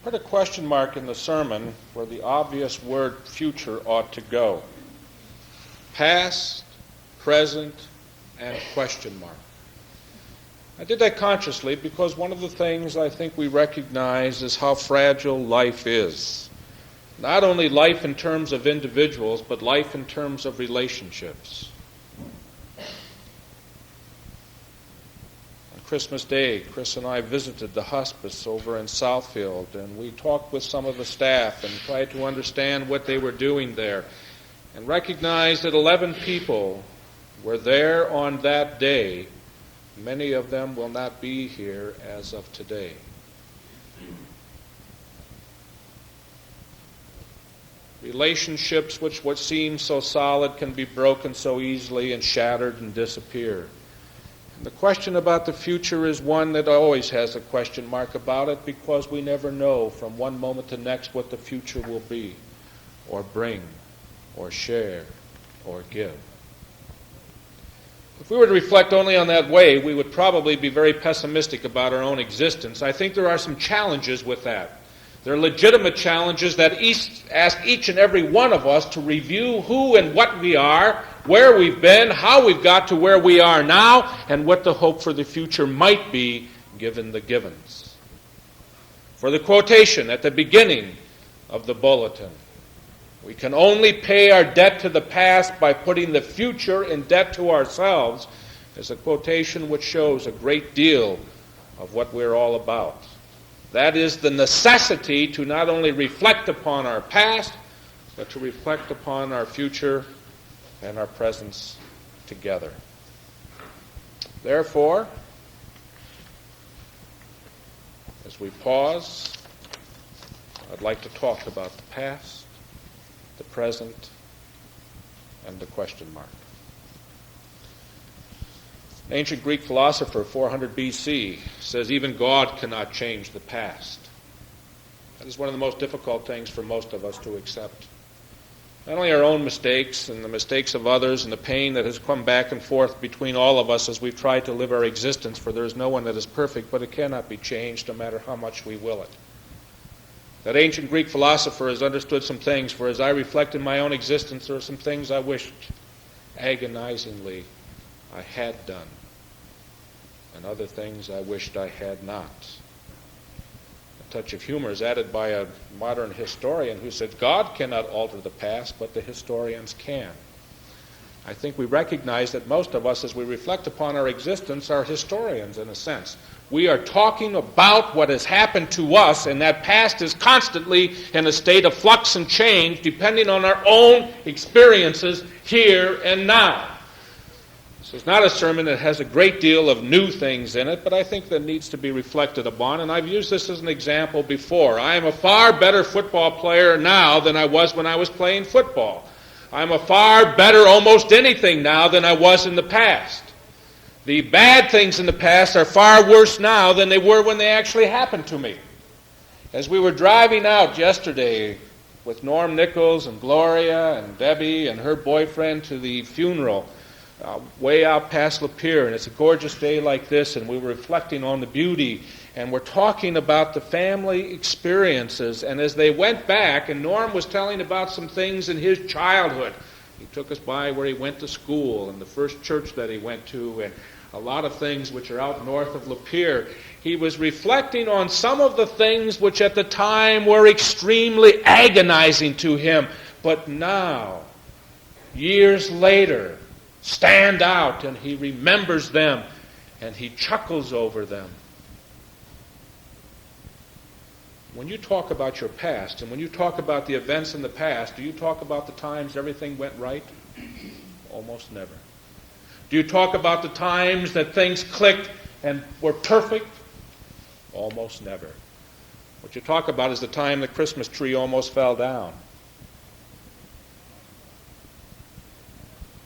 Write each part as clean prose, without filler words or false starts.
Put a question mark in the sermon where the obvious word future ought to go. Past, present, and question mark. I did that consciously because one of the things I think we recognize is how fragile life is. Not only life in terms of individuals, but life in terms of relationships. Christmas Day, Chris and I visited the hospice over in Southfield, and we talked with some of the staff and tried to understand what they were doing there, and recognized that 11 people were there on that day. Many of them will not be here as of today. Relationships which what seems so solid can be broken so easily and shattered and disappear. The question about the future is one that always has a question mark about it because we never know from one moment to next what the future will be, or bring, or share, or give. If we were to reflect only on that way, we would probably be very pessimistic about our own existence. I think there are some challenges with that. There are legitimate challenges that ask each and every one of us to review who and what we are, where we've been, how we've got to where we are now, and what the hope for the future might be given the givens. For the quotation at the beginning of the bulletin, we can only pay our debt to the past by putting the future in debt to ourselves, is a quotation which shows a great deal of what we're all about. That is the necessity to not only reflect upon our past, but to reflect upon our future and our presence together. Therefore, as we pause, I'd like to talk about the past, the present, and the question mark. Ancient Greek philosopher, 400 BC, says even God cannot change the past. That is one of the most difficult things for most of us to accept. Not only our own mistakes and the mistakes of others and the pain that has come back and forth between all of us as we've tried to live our existence, for there is no one that is perfect, but it cannot be changed no matter how much we will it. That ancient Greek philosopher has understood some things, for as I reflect in my own existence, there are some things I wished agonizingly I had done, and other things I wished I had not. A touch of humor is added by a modern historian who said, God cannot alter the past, but the historians can. I think we recognize that most of us, as we reflect upon our existence, are historians in a sense. We are talking about what has happened to us, and that past is constantly in a state of flux and change depending on our own experiences here and now. This is not a sermon that has a great deal of new things in it, but I think that needs to be reflected upon, and I've used this as an example before. I am a far better football player now than I was when I was playing football. I'm a far better almost anything now than I was in the past. The bad things in the past are far worse now than they were when they actually happened to me. As we were driving out yesterday with Norm Nichols and Gloria and Debbie and her boyfriend to the funeral, way out past Lapeer, and it's a gorgeous day like this, and we were reflecting on the beauty, and we're talking about the family experiences, and as they went back, and Norm was telling about some things in his childhood. He took us by where he went to school, and the first church that he went to, and a lot of things which are out north of Lapeer. He was reflecting on some of the things which at the time were extremely agonizing to him, but now, years later, stand out, and he remembers them, and he chuckles over them. When you talk about your past, and when you talk about the events in the past, do you talk about the times everything went right? Almost never. Do you talk about the times that things clicked and were perfect? Almost never. What you talk about is the time the Christmas tree almost fell down.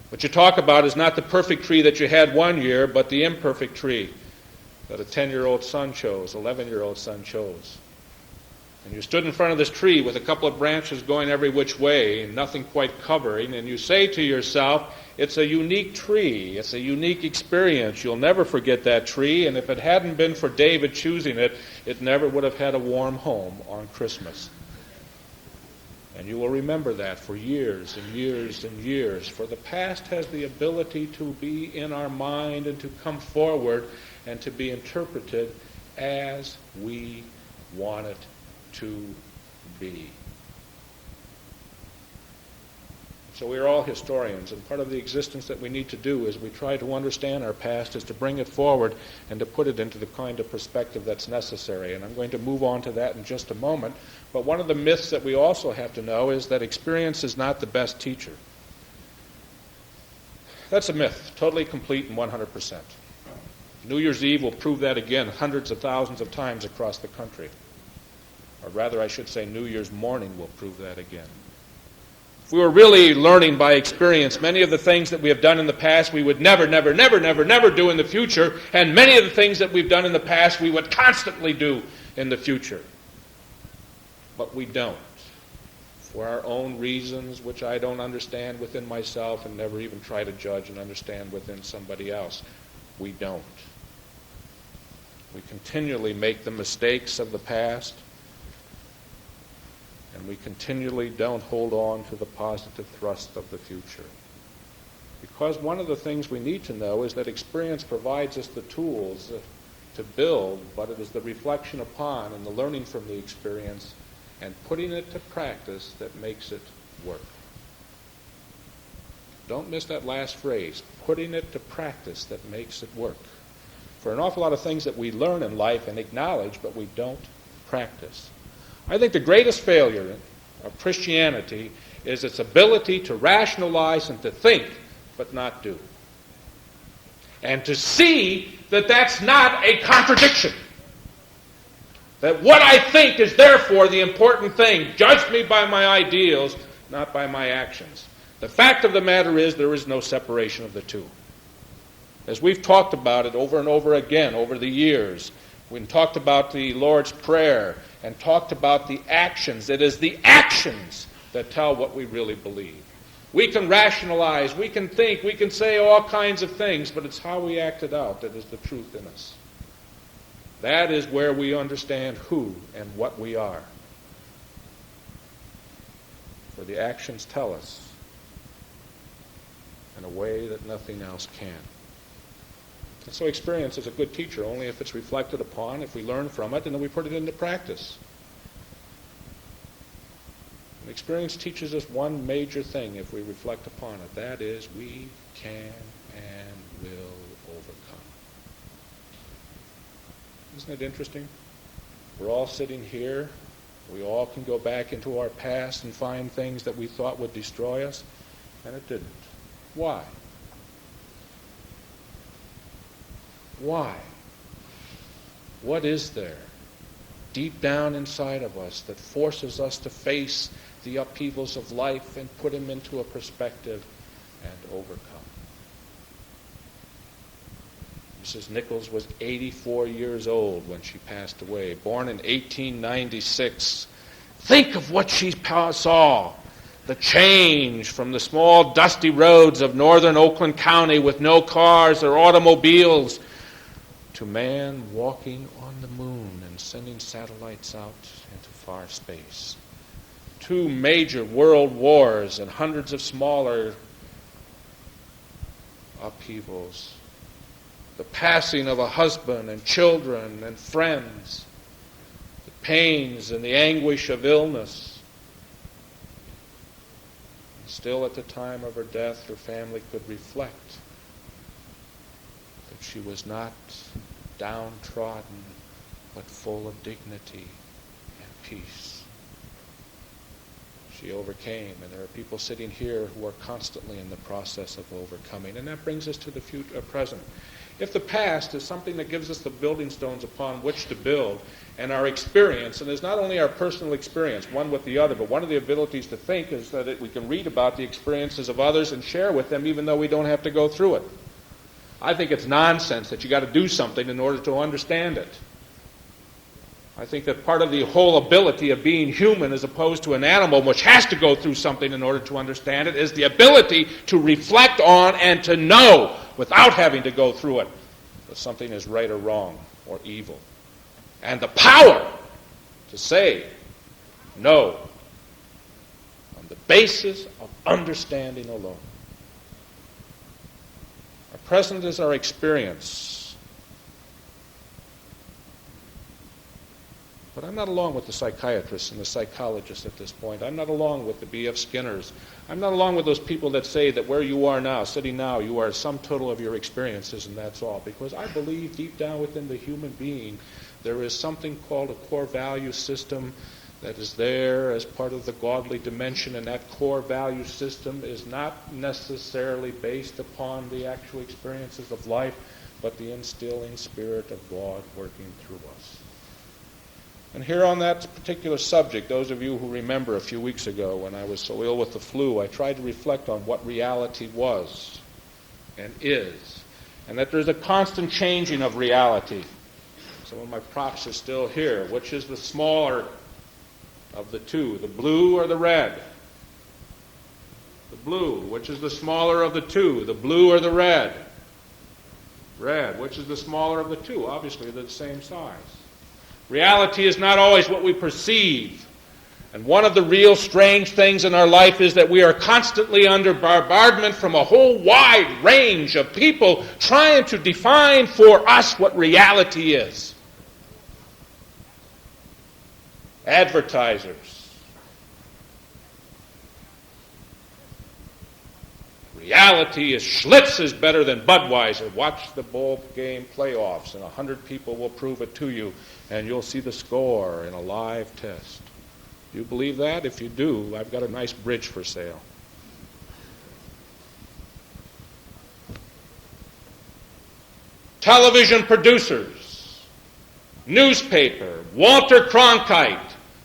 What you talk about is not the perfect tree that you had one year, but the imperfect tree that a 10-year-old son chose, 11-year-old son chose. and you stood in front of this tree with a couple of branches going every which way and nothing quite covering, and you say to yourself, it's a unique tree, it's a unique experience. You'll never forget that tree, and if it hadn't been for David choosing it, it never would have had a warm home on Christmas. And you will remember that for years and years and years, for the past has the ability to be in our mind and to come forward and to be interpreted as we want it to be. So we are all historians, and part of the existence that we need to do as we try to understand our past is to bring it forward and to put it into the kind of perspective that's necessary. And I'm going to move on to that in just a moment. But one of the myths that we also have to know is that experience is not the best teacher. That's a myth, totally complete and 100%. New Year's Eve will prove that again hundreds of thousands of times across the country. Or rather, I should say New Year's morning will prove that again. If we were really learning by experience, many of the things that we have done in the past we would never do in the future, and many of the things that we've done in the past we would constantly do in the future. But we don't. For our own reasons, which I don't understand within myself and never even try to judge and understand within somebody else, we don't. We continually make the mistakes of the past, and we continually don't hold on to the positive thrust of the future. Because one of the things we need to know is that experience provides us the tools to build, but it is the reflection upon and the learning from the experience and putting it to practice that makes it work. Don't miss that last phrase, putting it to practice that makes it work. For an awful lot of things that we learn in life and acknowledge, but we don't practice. I think the greatest failure of Christianity is its ability to rationalize and to think, but not do. And to see that that's not a contradiction. That what I think is therefore the important thing. Judge me by my ideals, not by my actions. The fact of the matter is there is no separation of the two. As we've talked about it over and over again over the years, we talked about the Lord's Prayer and talked about the actions. It is the actions that tell what we really believe. We can rationalize, we can think, we can say all kinds of things, but it's how we act it out that is the truth in us. That is where we understand who and what we are. For the actions tell us in a way that nothing else can. And so experience is a good teacher only if it's reflected upon, if we learn from it, and then we put it into practice. And experience teaches us one major thing if we reflect upon it. That is, we can and will overcome. Isn't it interesting? We're all sitting here. We all can go back into our past and find things that we thought would destroy us, and it didn't. Why? Why? What is there deep down inside of us that forces us to face the upheavals of life and put them into a perspective and overcome? Mrs. Nichols was 84 years old when she passed away, born in 1896. Think of what she saw. The change from the small dusty roads of northern Oakland County with no cars or automobiles to man walking on the moon and sending satellites out into far space. 2 major world wars and hundreds of smaller upheavals. The passing of a husband and children and friends. The pains and the anguish of illness. And still at the time of her death, her family could reflect that she was not downtrodden, but full of dignity and peace. She overcame, and there are people sitting here who are constantly in the process of overcoming. And that brings us to the present. If the past is something that gives us the building stones upon which to build, and our experience, and it's not only our personal experience, one with the other, but one of the abilities to think is that we can read about the experiences of others and share with them even though we don't have to go through it. I think it's nonsense that you got to do something in order to understand it. I think that part of the whole ability of being human as opposed to an animal which has to go through something in order to understand it is the ability to reflect on and to know without having to go through it that something is right or wrong or evil. And the power to say no on the basis of understanding alone. Our present is our experience. But I'm not along with the psychiatrists and the psychologists at this point. I'm not along with the B.F. Skinners. I'm not along with those people that say that where you are now, sitting now, you are a sum total of your experiences and that's all. Because I believe deep down within the human being there is something called a core value system that is there as part of the godly dimension, and that core value system is not necessarily based upon the actual experiences of life, but the instilling Spirit of God working through us. And here on that particular subject, those of you who remember a few weeks ago when I was so ill with the flu, I tried to reflect on what reality was and is, and that there's a constant changing of reality. Some of my props are still here. Which is the smaller of the two, the blue or the red? The blue. Which is the smaller of the two, the blue or the red? Red. Which is the smaller of the two? Obviously, they're the same size. Reality is not always what we perceive. And one of the real strange things in our life is that we are constantly under bombardment from a whole wide range of people trying to define for us what reality is. Advertisers. Reality is Schlitz is better than Budweiser. Watch the bowl game playoffs and 100 people will prove it to you and you'll see the score in a live test. Do you believe that? If you do, I've got a nice bridge for sale. Television producers, newspaper, Walter Cronkite,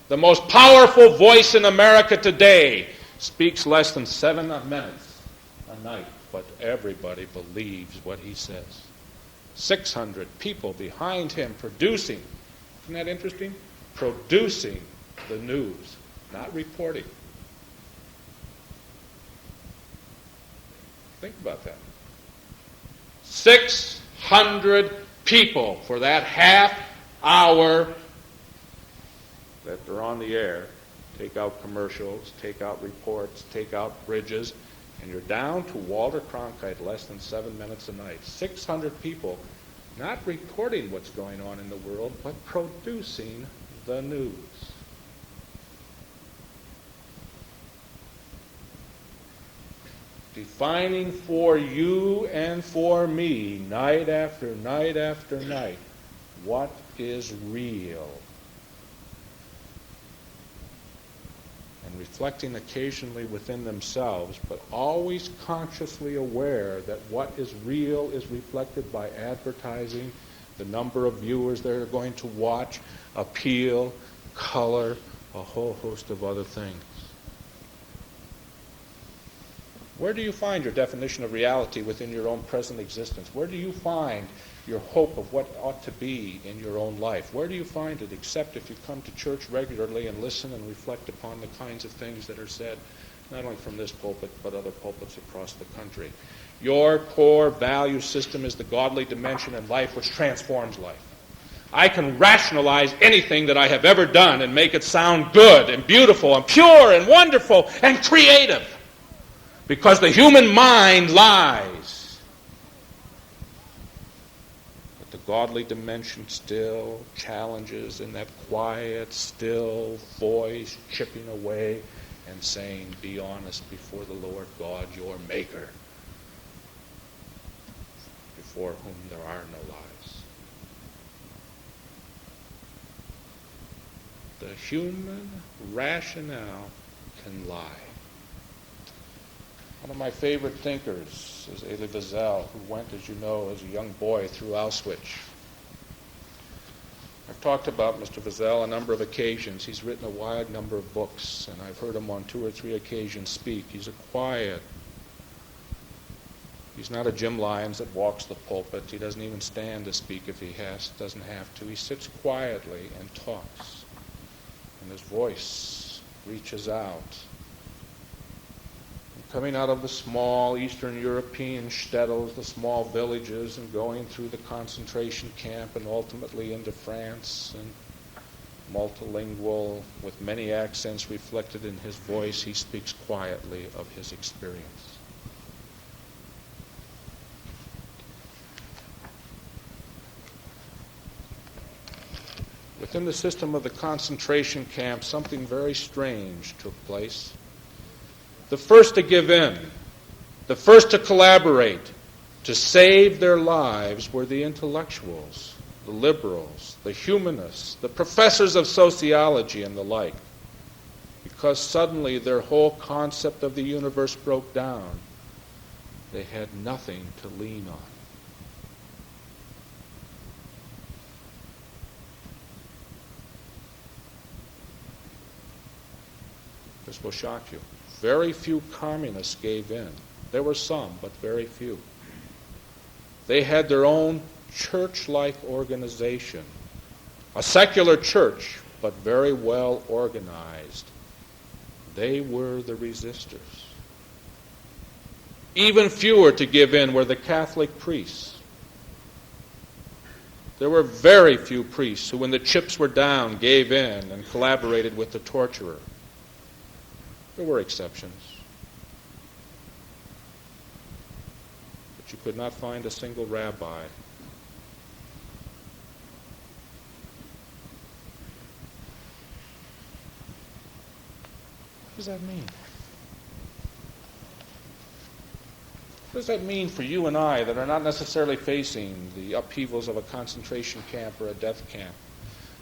the most powerful voice in America today, speaks less than 7 minutes a night, but everybody believes what he says. 600 people behind him producing. Isn't that interesting? Producing the news, not reporting. Think about that. 600 people for that half hour that they're on the air. Take out commercials, take out reports, take out bridges, and you're down to Walter Cronkite less than 7 minutes a night. 600 people not reporting what's going on in the world, but producing the news. Defining for you and for me, night after night after night, what is real. And reflecting occasionally within themselves, but always consciously aware that what is real is reflected by advertising, the number of viewers that are going to watch, appeal, color, a whole host of other things. Where do you find your definition of reality within your own present existence? Where do you find your hope of what ought to be in your own life? Where do you find it except if you come to church regularly and listen and reflect upon the kinds of things that are said, not only from this pulpit, but other pulpits across the country? Your core value system is the godly dimension in life which transforms life. I can rationalize anything that I have ever done and make it sound good and beautiful and pure and wonderful and creative. Because the human mind lies. But the godly dimension still challenges in that quiet, still voice chipping away and saying, be honest before the Lord God, your Maker, before whom there are no lies. The human rationale can lie. One of my favorite thinkers is Elie Wiesel, who went, as you know, as a young boy through Auschwitz. I've talked about Mr. Wiesel on a number of occasions. He's written a wide number of books, and I've heard him on 2 or 3 occasions speak. He's a quiet, he He's not a Jim Lyons that walks the pulpit. He doesn't even stand to speak if he doesn't have to. He sits quietly and talks. And his voice reaches out. And coming out of the small Eastern European shtetls, the small villages, and going through the concentration camp and ultimately into France, and multilingual, with many accents reflected in his voice, he speaks quietly of his experience. Within the system of the concentration camp, something very strange took place. The first to give in, the first to collaborate, to save their lives were the intellectuals, the liberals, the humanists, the professors of sociology and the like, because suddenly their whole concept of the universe broke down. They had nothing to lean on. This will shock you. Very few communists gave in. There were some, but very few. They had their own church-like organization, a secular church, but very well organized. They were the resistors. Even fewer to give in were the Catholic priests. There were very few priests who, when the chips were down, gave in and collaborated with the torturer. There were exceptions. But you could not find a single rabbi. What does that mean? What does that mean for you and I that are not necessarily facing the upheavals of a concentration camp or a death camp?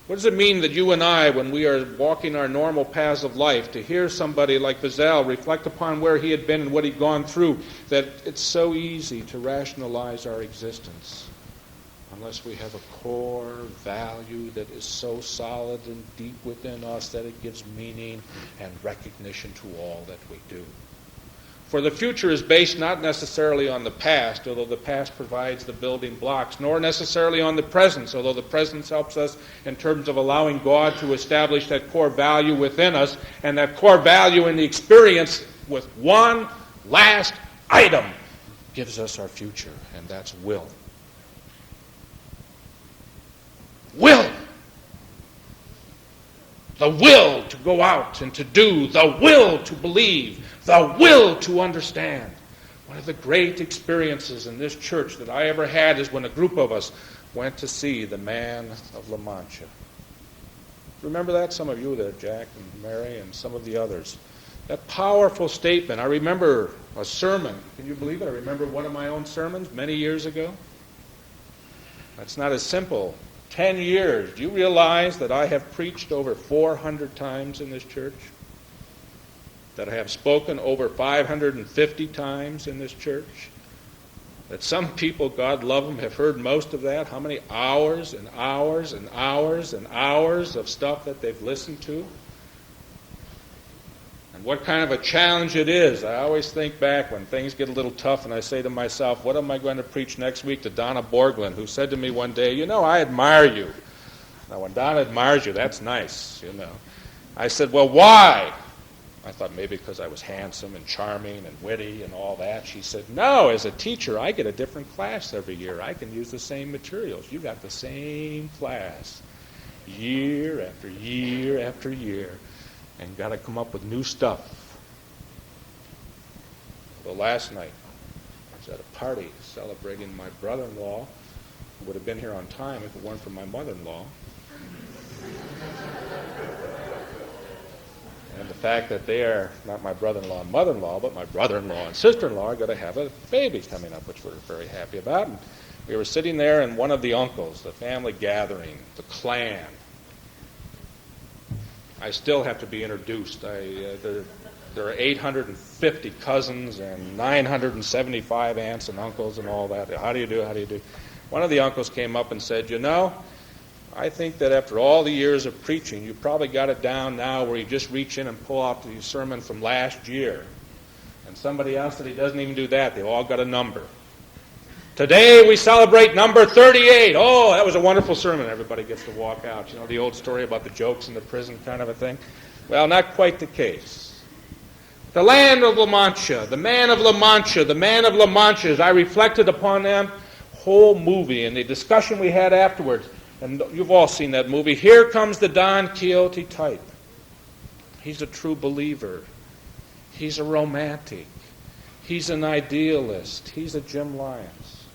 What does it mean that you and I, when we are walking our normal paths of life, to hear somebody like Wiesel reflect upon where he had been and what he'd gone through, that it's so easy to rationalize our existence unless we have a core value that is so solid and deep within us that it gives meaning and recognition to all that we do. For the future is based not necessarily on the past, although the past provides the building blocks, nor necessarily on the present, although the present helps us in terms of allowing God to establish that core value within us, and that core value in the experience with one last item gives us our future, and that's will. Will! The will to go out and to do, the will to believe, the will to understand. One of the great experiences in this church that I ever had is when a group of us went to see the Man of La Mancha. Remember that? Some of you there, Jack and Mary and some of the others. That powerful statement. I remember a sermon. Can you believe it? I remember one of my own sermons many years ago. That's not as simple. 10 years. Do you realize that I have preached over 400 times in this church? That I have spoken over 550 times in this church? That some people, God love them, have heard most of that? How many hours and hours and hours and hours of stuff that they've listened to? And what kind of a challenge it is. I always think back when things get a little tough and I say to myself, what am I going to preach next week to Donna Borglund, who said to me one day, you know, I admire you. Now, when Donna admires you, that's nice, you know. I said, well, why? I thought maybe because I was handsome and charming and witty and all that. She said, no, as a teacher, I get a different class every year. I can use the same materials. You got the same class year after year after year. And got to come up with new stuff. Well, last night, I was at a party celebrating my brother-in-law, who would have been here on time if it weren't for my mother-in-law. And the fact that they are not my brother-in-law and mother-in-law, but my brother-in-law and sister-in-law are going to have a baby coming up, which we're very happy about. And we were sitting there, and one of the uncles, the family gathering, the clan, I still have to be introduced. There are 850 cousins and 975 aunts and uncles and all that. How do you do? How do you do? One of the uncles came up and said, you know, I think that after all the years of preaching, you probably got it down now where you just reach in and pull out the sermon from last year. And somebody else said he doesn't even do that. They've all got a number. Today we celebrate number 38. Oh, that was a wonderful sermon. Everybody gets to walk out. You know the old story about the jokes in the prison kind of a thing? Well, not quite the case. The land of La Mancha, the man of La Mancha, the man of La Mancha, as I reflected upon that whole movie and the discussion we had afterwards, and you've all seen that movie, here comes the Don Quixote type. He's a true believer. He's a romantic. He's an idealist. He's a Jim Lyons,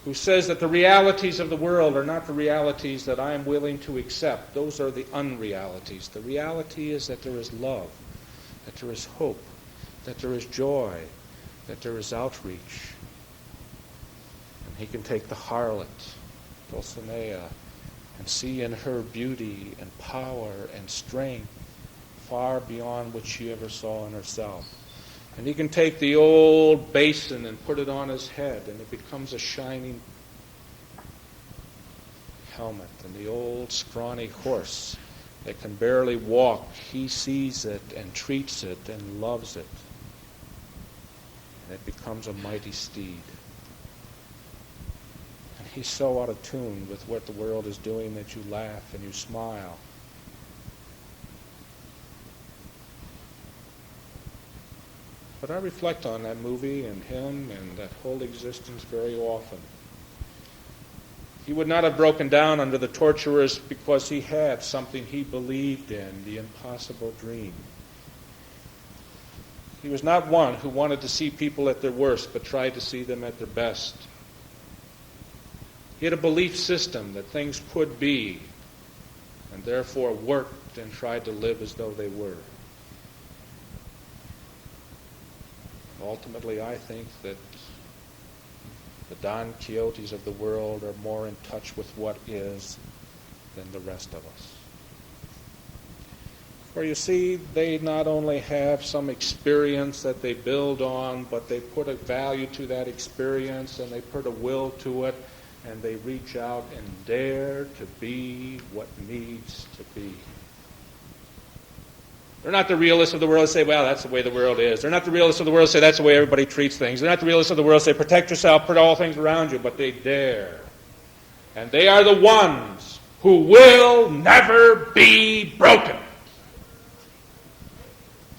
who says that the realities of the world are not the realities that I am willing to accept. Those are the unrealities. The reality is that there is love, that there is hope, that there is joy, that there is outreach. And he can take the harlot, Dulcinea, and see in her beauty and power and strength far beyond what she ever saw in herself. And he can take the old basin and put it on his head, and it becomes a shining helmet. And the old scrawny horse that can barely walk, he sees it and treats it and loves it. And it becomes a mighty steed. And he's so out of tune with what the world is doing that you laugh and you smile. But I reflect on that movie and him and that whole existence very often. He would not have broken down under the torturers because he had something he believed in, the impossible dream. He was not one who wanted to see people at their worst, but tried to see them at their best. He had a belief system that things could be, and therefore worked and tried to live as though they were. Ultimately, I think that the Don Quixotes of the world are more in touch with what is than the rest of us. For you see, they not only have some experience that they build on, but they put a value to that experience and they put a will to it, and they reach out and dare to be what needs to be. They're not the realists of the world who say, well, that's the way the world is. They're not the realists of the world who say that's the way everybody treats things. They're not the realists of the world who say protect yourself, put all things around you, but they dare. And they are the ones who will never be broken.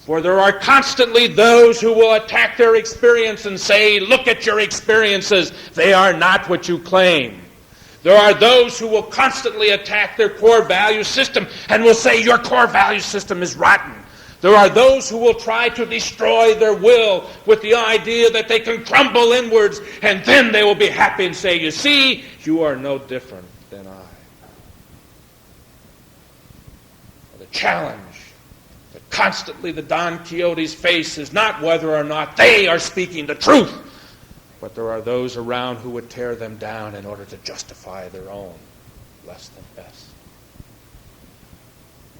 For there are constantly those who will attack their experience and say, look at your experiences. They are not what you claim. There are those who will constantly attack their core value system and will say your core value system is rotten. There are those who will try to destroy their will with the idea that they can crumble inwards, and then they will be happy and say, you see, you are no different than I. The challenge that constantly the Don Quixotes face is not whether or not they are speaking the truth, but there are those around who would tear them down in order to justify their own less than best.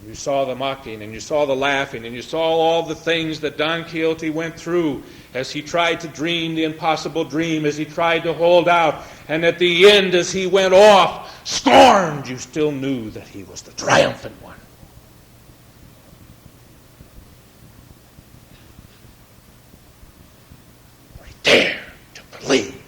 You saw the mocking, and you saw the laughing, and you saw all the things that Don Quixote went through as he tried to dream the impossible dream, as he tried to hold out, and at the end, as he went off, scorned, you still knew that he was the triumphant one. He dared to believe.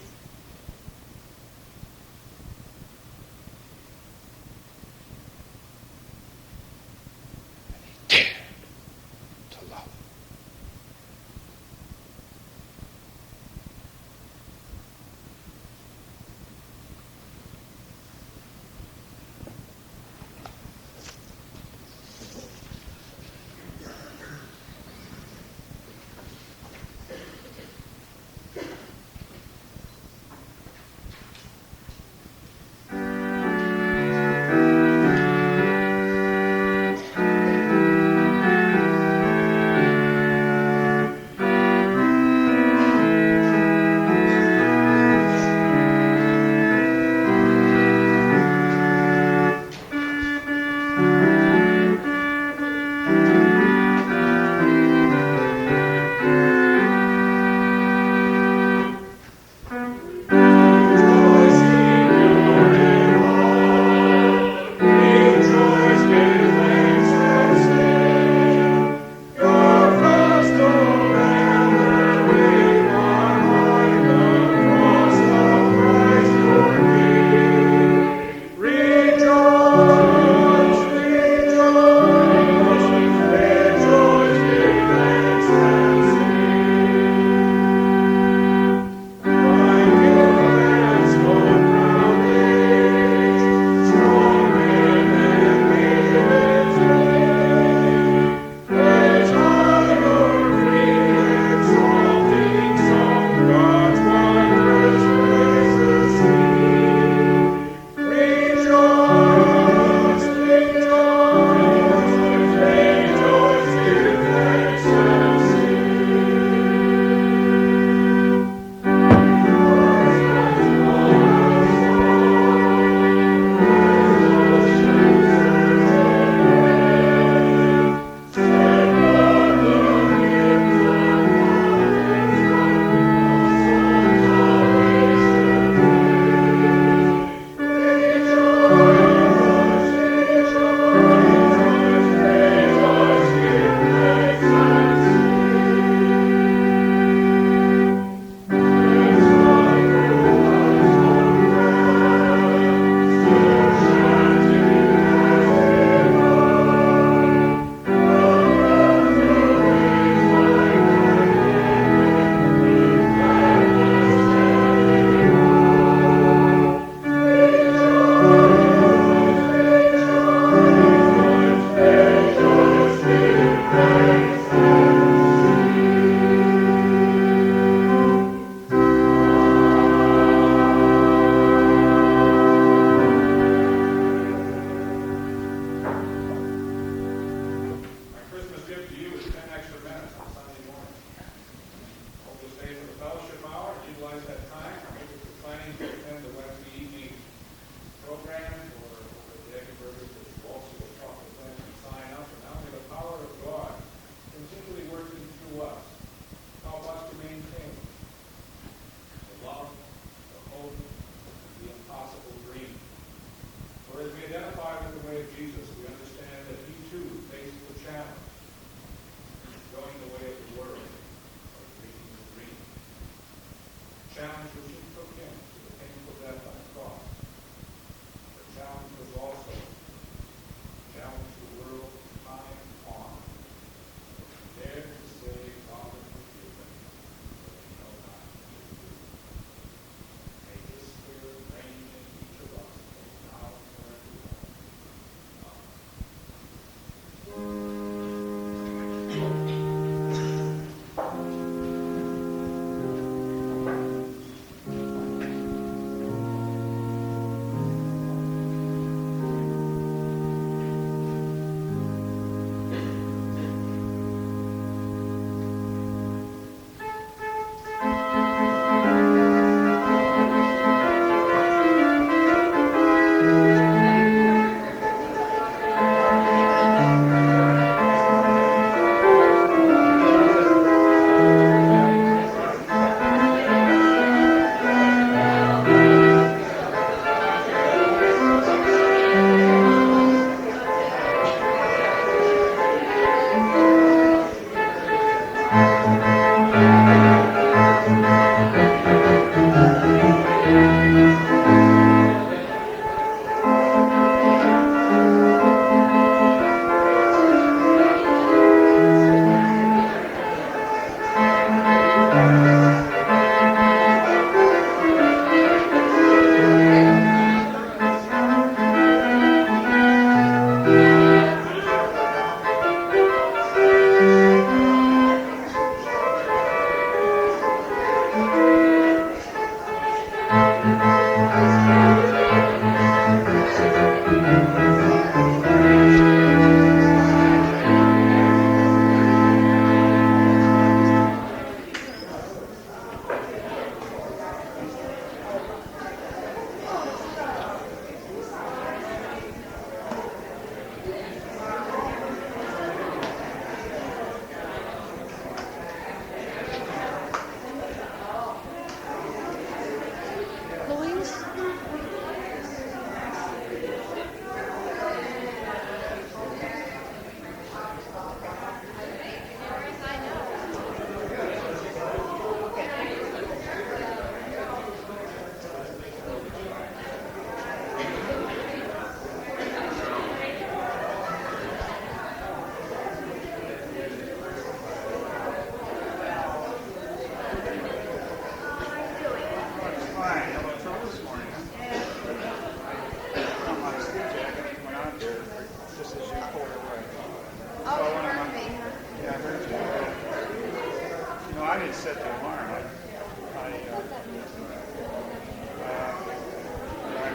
didn't set the alarm. I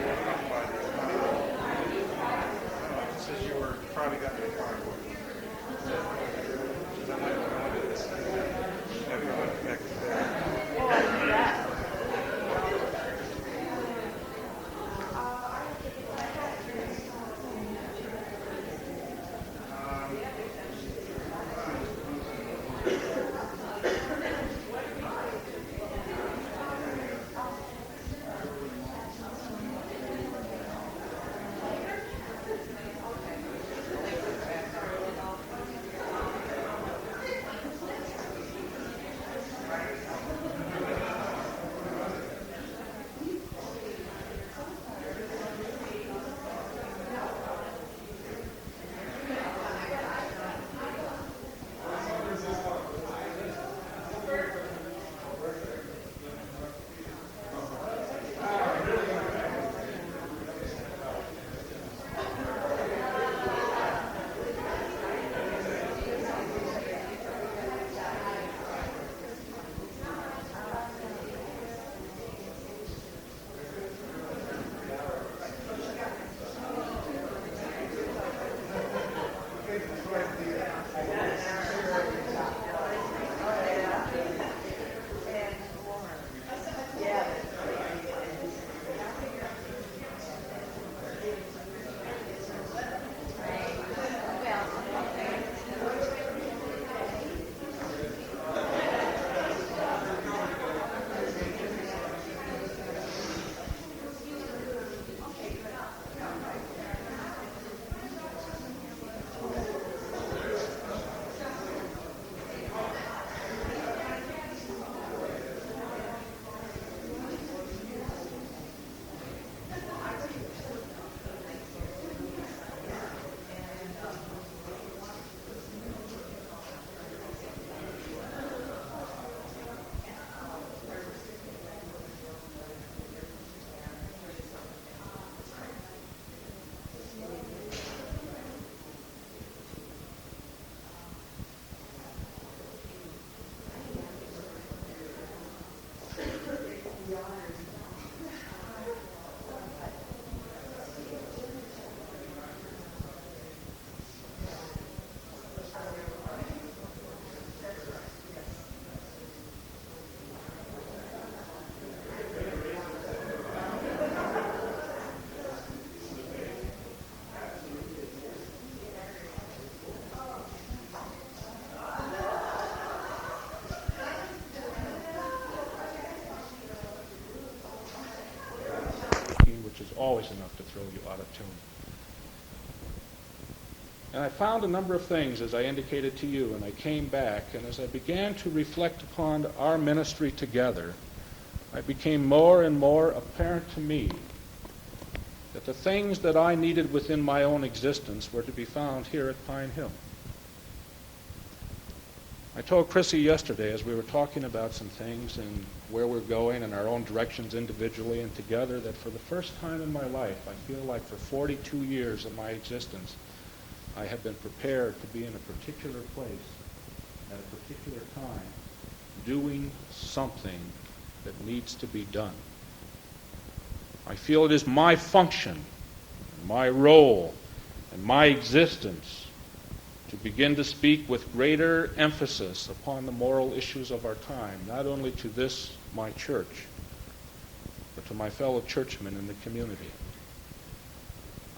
woke up by the time. It says you were probably got in the car. I went to this. Everyone back there. Always enough to throw you out of tune. And I found a number of things, as I indicated to you, and I came back, and as I began to reflect upon our ministry together, it became more and more apparent to me that the things that I needed within my own existence were to be found here at Pine Hill. I told Chrissy yesterday, as we were talking about some things and where we're going and our own directions individually and together, that for the first time in my life, I feel like for 42 years of my existence, I have been prepared to be in a particular place at a particular time, doing something that needs to be done. I feel it is my function, my role, and my existence to begin to speak with greater emphasis upon the moral issues of our time, not only to this, my church, but to my fellow churchmen in the community.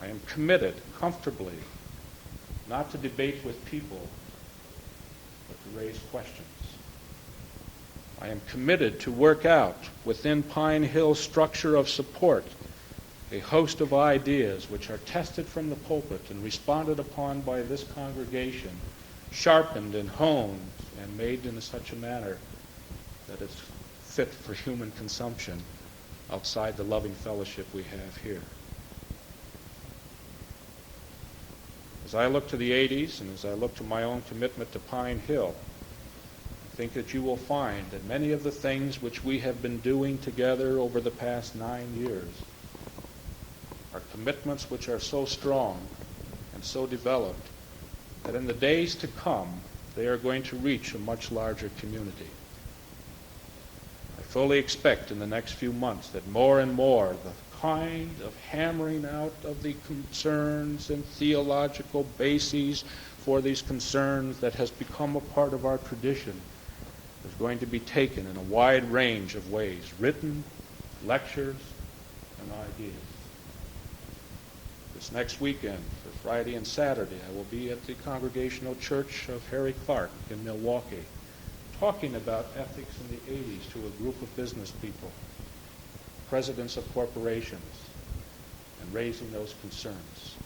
I am committed, comfortably, not to debate with people, but to raise questions. I am committed to work out within Pine Hill's structure of support a host of ideas which are tested from the pulpit and responded upon by this congregation, sharpened and honed and made in such a manner that it's fit for human consumption outside the loving fellowship we have here. As I look to the 80s and as I look to my own commitment to Pine Hill, I think that you will find that many of the things which we have been doing together over the past 9 years are commitments which are so strong and so developed that in the days to come, they are going to reach a much larger community. fully expect in the next few months that more and more the kind of hammering out of the concerns and theological bases for these concerns that has become a part of our tradition is going to be taken in a wide range of ways, written, lectures, and ideas. This next weekend, for Friday and Saturday, I will be at the Congregational Church of Harry Clark in Milwaukee, talking about ethics in the 80s to a group of business people, presidents of corporations, and raising those concerns.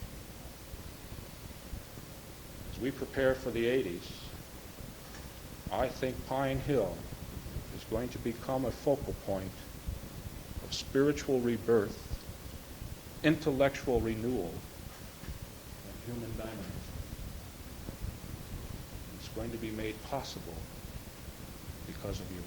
As we prepare for the 80s, I think Pine Hill is going to become a focal point of spiritual rebirth, intellectual renewal, and human dynamism. It's going to be made possible because of you.